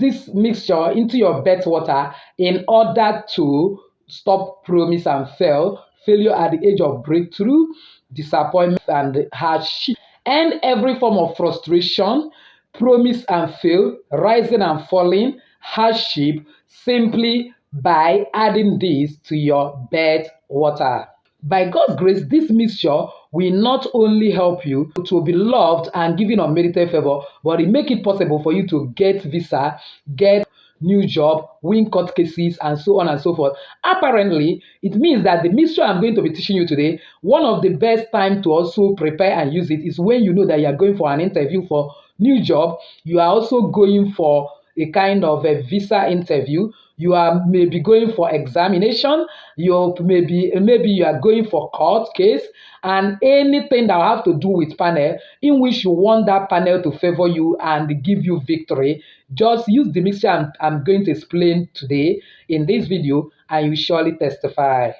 this mixture into your birth water in order to stop promise and failure at the age of breakthrough, disappointment and hardship, and every form of frustration, promise and fail, rising and falling, hardship, simply by adding this to your birth water. By God's grace, this mixture will not only help you to be loved and given unmerited favor, but it make it possible for you to get visa, get new job, win court cases, and so on and so forth. Apparently, it means that the mixture I'm going to be teaching you today, one of the best time to also prepare and use it is when you know that you are going for an interview for new job. You are also going for a kind of a visa interview. You are maybe going for examination. You maybe you are going for court case, and anything that have to do with panel in which you want that panel to favor you and give you victory. Just use the mixture I'm going to explain today in this video, and you surely testify.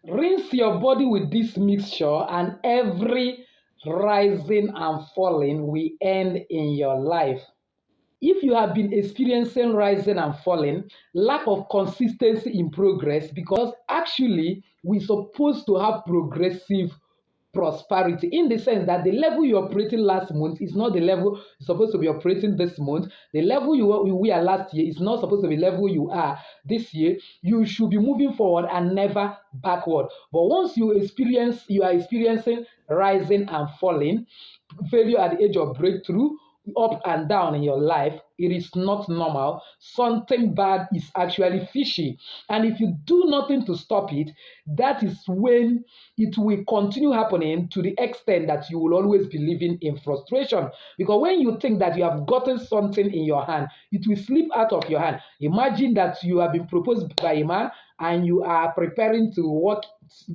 Rinse your body with this mixture, and every rising and falling will end in your life. If you have been experiencing rising and falling, lack of consistency in progress, because actually we're supposed to have progressive prosperity in the sense that the level you operating last month is not the level you're supposed to be operating this month. The level you were last year is not supposed to be the level you are this year. You should be moving forward and never backward. But once you are experiencing rising and falling, failure at the age of breakthrough, up and down in your life, it is not normal. Something bad is actually fishy. And if you do nothing to stop it, that is when it will continue happening to the extent that you will always be living in frustration. Because when you think that you have gotten something in your hand, it will slip out of your hand. Imagine that you have been proposed by a man and you are preparing to walk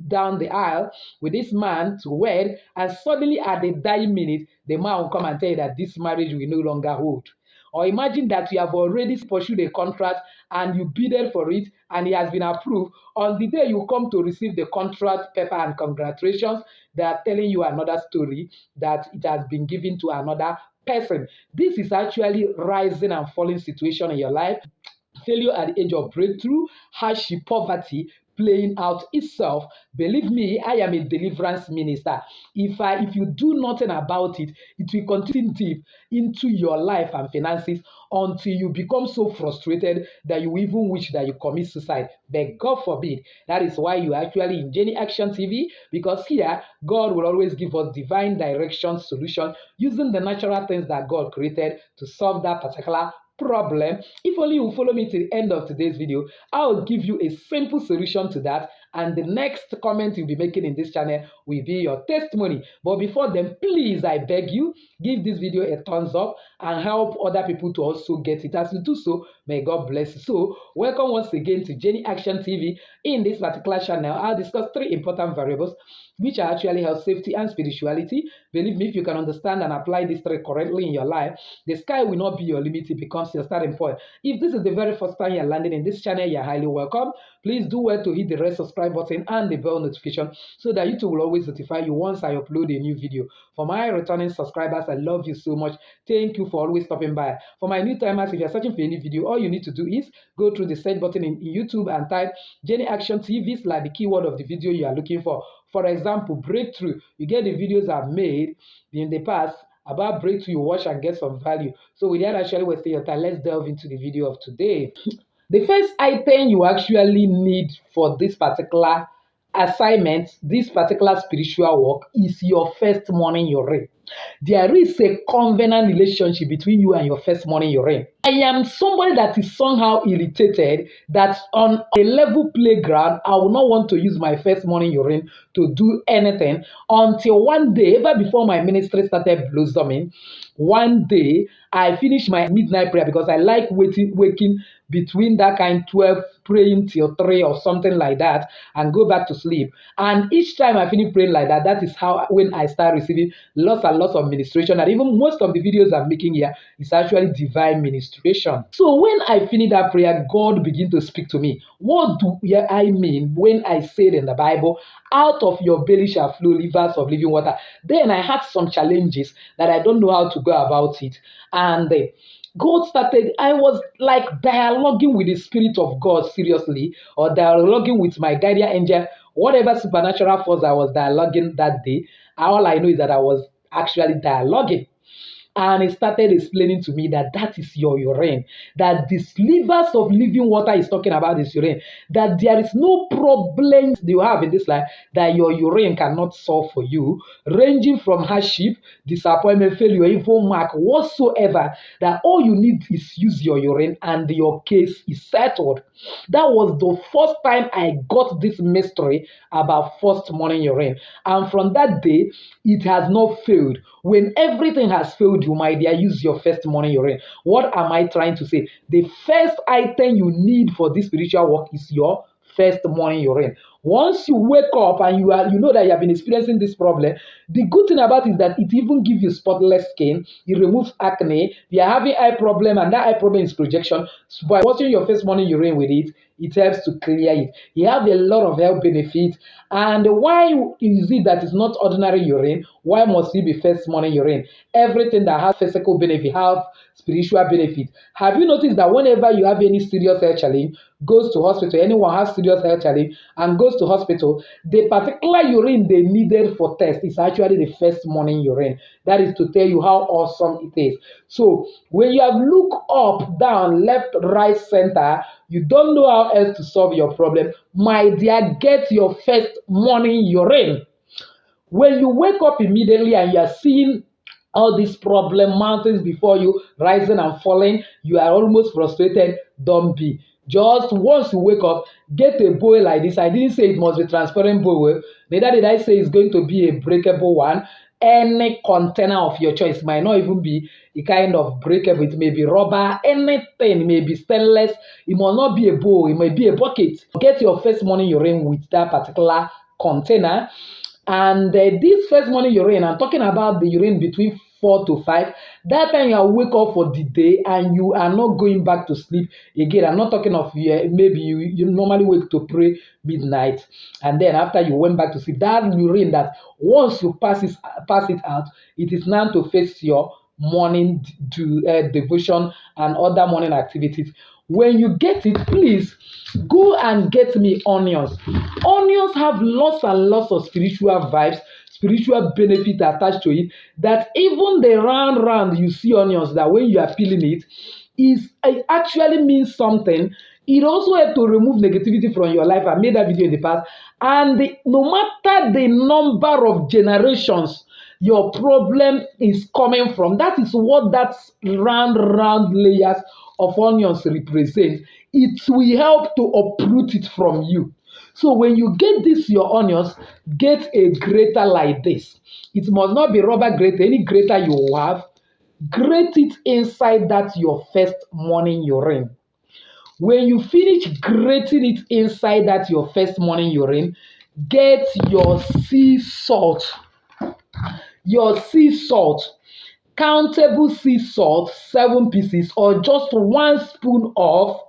down the aisle with this man to wed, and suddenly at the dying minute, the man will come and tell you that this marriage will no longer hold. Or imagine that you have already pursued a contract and you bidded for it and it has been approved. On the day you come to receive the contract paper and congratulations, they are telling you another story that it has been given to another person. This is actually rising and falling situation in your life. Failure at the age of breakthrough, hardship, poverty playing out itself. Believe me, I am a deliverance minister. If you do nothing about it, it will continue deep into your life and finances until you become so frustrated that you even wish that you commit suicide. But God forbid. That is why you are actually in Jenny Action TV, because here God will always give us divine direction, solution, using the natural things that God created to solve that particular problem. If only you follow me to the end of today's video, I'll give you a simple solution to that, and the next comment you'll be making in this channel will be your testimony. But before then, please, I beg you, give this video a thumbs up and help other people to also get it. As you do so, may God bless you. So welcome once again to Jenny Action TV. In this particular channel, I'll discuss 3 important variables which are actually health, safety, and spirituality. Believe me, if you can understand and apply these 3 correctly in your life, the sky will not be your limit. It becomes your starting point. If this is the very first time you're landing in this channel, you're highly welcome. Please do well to hit the red subscribe button and the bell notification so that YouTube will always notify you once I upload a new video. For my returning subscribers, I love you so much. Thank you for always stopping by. For my new timers, if you're searching for any video, all you need to do is go through the search button in YouTube and type Jenny Action TV like the keyword of the video you are looking for. For example, breakthrough. You get the videos I've made in the past about breakthrough. You watch and get some value. So without actually wasting your time, let's delve into the video of today. The first item you actually need for this particular assignment, this particular spiritual work, is your first morning urine. There is a covenant relationship between you and your first morning urine. I am somebody that is somehow irritated that on a level playground, I will not want to use my first morning urine to do anything until one day, ever before my ministry started blossoming, one day I finished my midnight prayer because I like waking between that kind 12 praying till 3 or something like that and go back to sleep. And each time I finish praying like that, that is how when I start receiving lots and lots of ministration. And even most of the videos I'm making here is actually divine ministration. So when I finish that prayer, God begin to speak to me. What do I mean when I said in the Bible, out of your belly shall flow rivers of living water? Then I had some challenges that I don't know how to go about it. And God started, I was like dialoguing with the Spirit of God seriously, or dialoguing with my guardian angel, whatever supernatural force I was dialoguing that day. All I know is that I was actually dialoguing. And he started explaining to me that that is your urine, that the slivers of living water is talking about this urine, that there is no problem you have in this life that your urine cannot solve for you, ranging from hardship, disappointment, failure, evil mark, whatsoever, that all you need is use your urine and your case is settled. That was the first time I got this mystery about first morning urine. And from that day, it has not failed. When everything has failed you, my dear, use your first morning urine. What am I trying to say? The first item you need for this spiritual work is your first morning urine. Once you wake up and you know that you have been experiencing this problem, the good thing about it is that it even gives you spotless skin. It removes acne. You are having eye problem, and that eye problem is projection. So by washing your first morning urine with it, it helps to clear it. You have a lot of health benefits. And why is it that it's not ordinary urine? Why must it be first morning urine? Everything that has physical benefit have spiritual benefit. Have you noticed that whenever you have any serious health challenge, goes to hospital, anyone has serious health challenge and goes to hospital, the particular urine they needed for test is actually the first morning urine. That is to tell you how awesome it is. So when you have look up, down, left, right, center, you don't know how else to solve your problem, my dear, get your first morning urine. When you wake up immediately and you are seeing all these problem mountains before you rising and falling, you are almost frustrated. Don't be. Just once you wake up, get a bowl like this. I didn't say it must be transparent bowl. Neither did I say it's going to be a breakable one. Any container of your choice, might not even be a kind of breakable. It may be rubber, anything. It may be stainless. It must not be a bowl. It may be a bucket. Get your first morning urine with that particular container. And this first morning urine, I'm talking about the urine between 4 to 5. That time you wake up for the day and you are not going back to sleep again. I'm not talking of maybe you normally wake to pray midnight, and then after you went back to sleep, that urine that once you pass it out, it is now to face your morning devotion and other morning activities. When you get it, please go and get me onions. Onions have lots and lots of spiritual vibes, spiritual benefit attached to it. That even the round you see onions, that when you are peeling it, it actually means something. It also helps to remove negativity from your life. I made that video in the past. And no matter the number of generations your problem is coming from, that is what that round layers of onions represent. It will help to uproot it from you. So when you get this your onions, get a grater like this. It must not be rubber grater. Any grater you have, grate it inside that your first morning urine. When you finish grating it inside that your first morning urine, get your sea salt. Your sea salt, countable sea salt, 7 pieces, or just 1 spoon of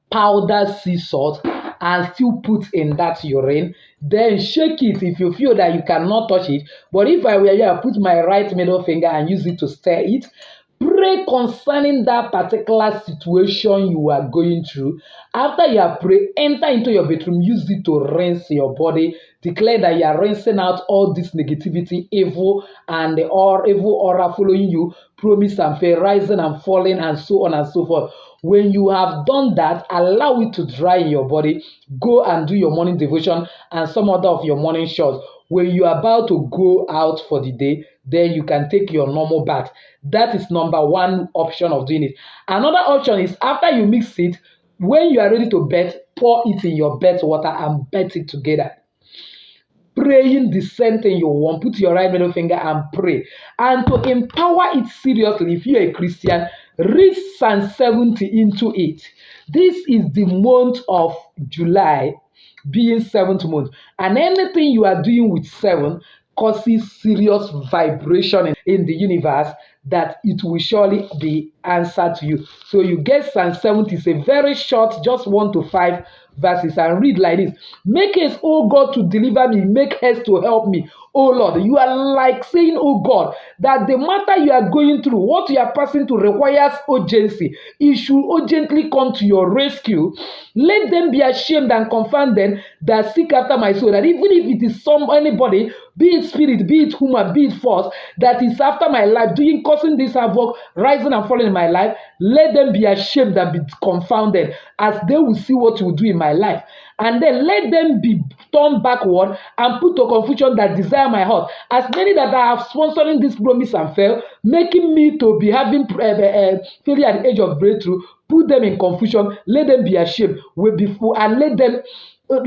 powdered sea salt, and still put in that urine. Then shake it if you feel that you cannot touch it. But if I were you, I put my right middle finger and use it to stir it. Pray concerning that particular situation you are going through. After you have prayed, enter into your bedroom, use it to rinse your body. Declare that you are rinsing out all this negativity, evil, and the evil aura following you, promise and fail, rising and falling, and so on and so forth. When you have done that, allow it to dry in your body. Go and do your morning devotion and some other of your morning chores. When you are about to go out for the day, then you can take your normal bath. That is number one option of doing it. Another option is after you mix it, when you are ready to bath, pour it in your bath water and bath it together. Praying the same thing you want, put your right middle finger and pray. And to empower it seriously, if you're a Christian, read Psalm 70 into it. This is the month of July, being 7th month, and anything you are doing with 7 causes serious vibration in the universe, that it will surely be answered to you. So you get Psalm 70, it's a very short, just 1 to 5 verses, and read like this: Make haste, O God, to deliver me, make haste to help me. Oh Lord, you are like saying, oh God, that the matter you are going through, what you are passing through requires urgency. It should urgently come to your rescue. Let them be ashamed and confounded that seek after my soul. That even if it is anybody, be it spirit, be it human, be it force, that is after my life, doing causing this havoc, rising and falling in my life, let them be ashamed and be confounded, as they will see what you will do in my life. And then let them be turned backward and put to confusion that desire my heart. As many that I have sponsoring this promise and fail, making me to be having failure at the age of breakthrough, put them in confusion, let them be ashamed, will be full, and let them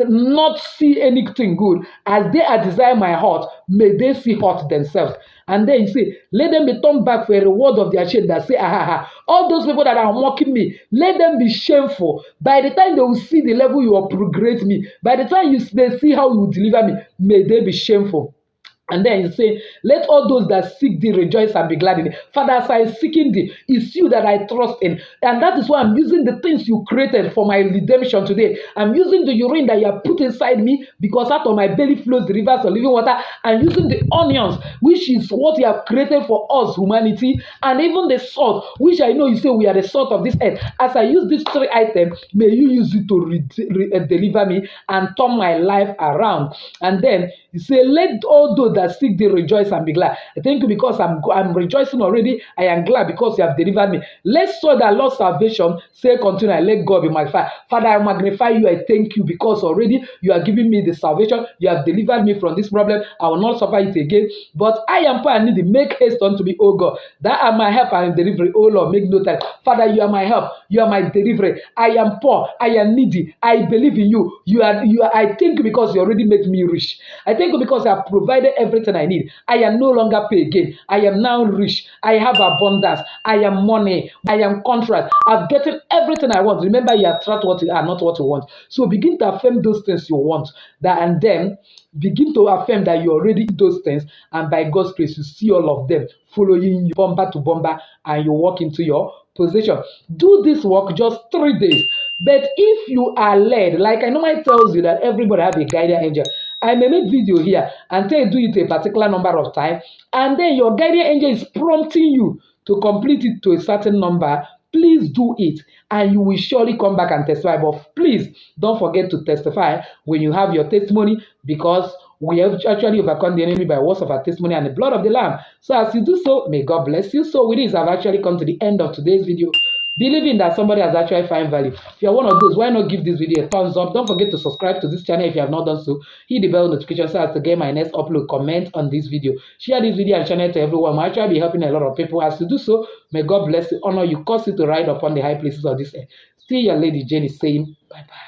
not see anything good. As they are desire my heart, may they see hurt themselves. And then you say, let them be turned back for a reward of their shame, that say, ah, ah, ah. All those people that are mocking me, let them be shameful. By the time they will see the level you upgrade me, by the time they see how you deliver me, may they be shameful. And then he say, let all those that seek thee rejoice and be glad in it. Father, as I am seeking thee, it's you that I trust in. And that is why I'm using the things you created for my redemption today. I'm using the urine that you have put inside me, because out of my belly flows the rivers of living water. I'm using the onions, which is what you have created for us, humanity, and even the salt, which I know you say we are the salt of this earth. As I use these 3 items, may you use it to deliver me and turn my life around. And then you say, let all those that seek thee rejoice and be glad. I thank you because I'm rejoicing already. I am glad because you have delivered me. Let's show that Lord's salvation. Say continue, let God be magnified. Father, I magnify you. I thank you because already you are giving me the salvation. You have delivered me from this problem. I will not suffer it again. But I am poor and needy. Make haste unto me, O God. That are my help and delivery. O Lord, make no time. Father, you are my help. You are my delivery. I am poor. I am needy. I believe in you. I thank you because you already made me rich. I thank you because you have provided everything I need. I am no longer pay again. I am now rich. I have abundance. I am money. I am contract. I've gotten everything I want. Remember, you attract what you are, not what you want. So begin to affirm those things you want. And then begin to affirm that you already do those things. And by God's grace, you see all of them following you bomber to bomber, and you walk into your position. Do this work just 3 days. But if you are led, like I normally tells you that everybody have a guardian angel. I may make video here and tell you do it a particular number of times, and then your guardian angel is prompting you to complete it to a certain number. Please do it, and you will surely come back and testify. But please don't forget to testify when you have your testimony, because we have actually overcome the enemy by words of our testimony and the blood of the Lamb. So as you do so, may God bless you. So with this, I've actually come to the end of today's video, believing that somebody has actually found value. If you're one of those, why not give this video a thumbs up? Don't forget to subscribe to this channel if you have not done so. Hit the bell notification so as to get my next upload. Comment on this video. Share this video and channel to everyone. I'll actually be helping a lot of people. As you do so, may God bless you, honor you, cause you to ride upon the high places of this earth. See your lady Jenny saying bye-bye.